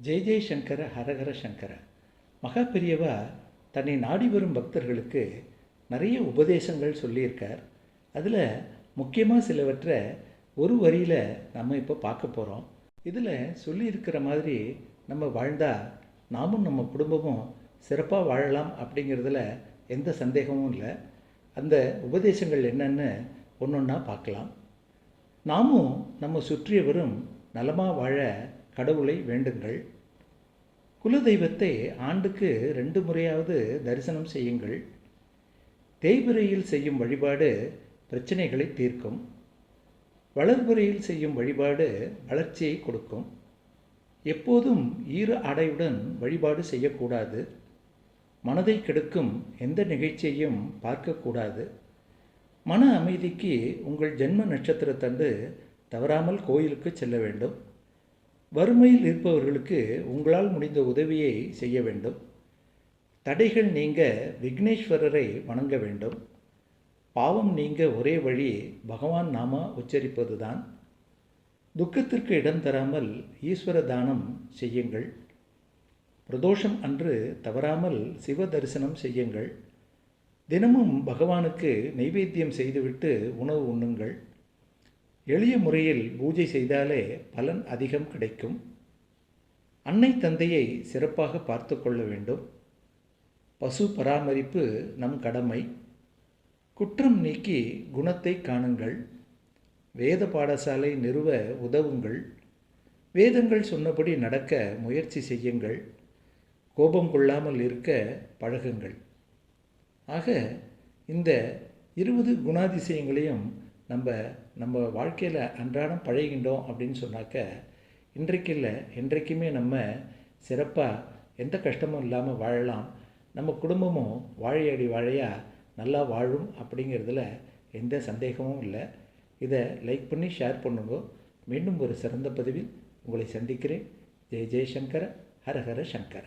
ஜெய் ஜெய் சங்கர ஹரஹர சங்கர. மகா பெரியவா தன்னை நாடி வரும் பக்தர்களுக்கு நிறைய உபதேசங்கள் சொல்லியிருக்கார். அதில் முக்கியமாக சிலவற்றை ஒரு வரியில் நம்ம இப்போ பார்க்க போகிறோம். இதில் சொல்லியிருக்கிற மாதிரி நம்ம வாழ்ந்தால் நாமும் நம்ம குடும்பமும் சிறப்பாக வாழலாம் அப்படிங்கிறதுல எந்த சந்தேகமும் இல்லை. அந்த உபதேசங்கள் என்னன்னு ஒன்று ஒன்றா பார்க்கலாம். நாமும் நம்ம சுற்றியவரும் நலமாக வாழ கடவுளை வேண்டுங்கள். குலதெய்வத்தை ஆண்டுக்கு 2 முறையாவது தரிசனம் செய்யுங்கள். தேய்பிறையில் செய்யும் வழிபாடு பிரச்சனைகளை தீர்க்கும். வளர்பிறையில் செய்யும் வழிபாடு வளர்ச்சியை கொடுக்கும். எப்போதும் ஈர ஆடையுடன் வழிபாடு செய்யக்கூடாது. மனதை கெடுக்கும் எந்த நிகழ்ச்சியையும் பார்க்கக்கூடாது. மன அமைதிக்கு உங்கள் ஜென்ம நட்சத்திரத்தன்று தவறாமல் கோயிலுக்கு செல்ல வேண்டும். வறுமையில் இருப்பவர்களுக்கு உங்களால் முடிந்த உதவியை செய்ய வேண்டும். தடைகள் நீங்க விக்னேஸ்வரரை வணங்க வேண்டும். பாவம் நீங்க ஒரே வழி பகவான் நாம உச்சரிப்பது தான். துக்கத்திற்கு இடம் தராமல் ஈஸ்வர தானம் செய்யுங்கள். பிரதோஷம் அன்று தவறாமல் சிவ தரிசனம் செய்யுங்கள். தினமும் பகவானுக்கு நைவேத்தியம் செய்துவிட்டு உணவு உண்ணுங்கள். எளிய முறையில் பூஜை செய்தாலே பலன் அதிகம் கிடைக்கும். அன்னை தந்தையை சிறப்பாக பார்த்து கொள்ள வேண்டும். பசு பராமரிப்பு நம் கடமை. குற்றம் நீக்கி குணத்தை காணுங்கள். வேத பாடசாலை நிறுவ உதவுங்கள். வேதங்கள் சொன்னபடி நடக்க முயற்சி செய்யுங்கள். கோபம் கொள்ளாமல் இருக்க பழகுங்கள். ஆக இந்த 20 குணாதிசயங்களையும் நம்ம வாழ்க்கையில் அன்றாடம் பழகின்றோம் அப்படின்னு சொன்னாக்க இன்றைக்கு இல்லை என்றைக்குமே நம்ம சிறப்பாக எந்த கஷ்டமும் இல்லாமல் வாழலாம். நம்ம குடும்பமும் வாழையடி வாழையாக நல்லா வாழும் அப்படிங்கிறதுல எந்த சந்தேகமும் இல்லை. இதை லைக் பண்ணி ஷேர் பண்ணுங்க. மீண்டும் ஒரு சிறந்த பதிவில் உங்களை சந்திக்கிறேன். ஜெய் ஜெய் சங்கர ஹரஹர சங்கர.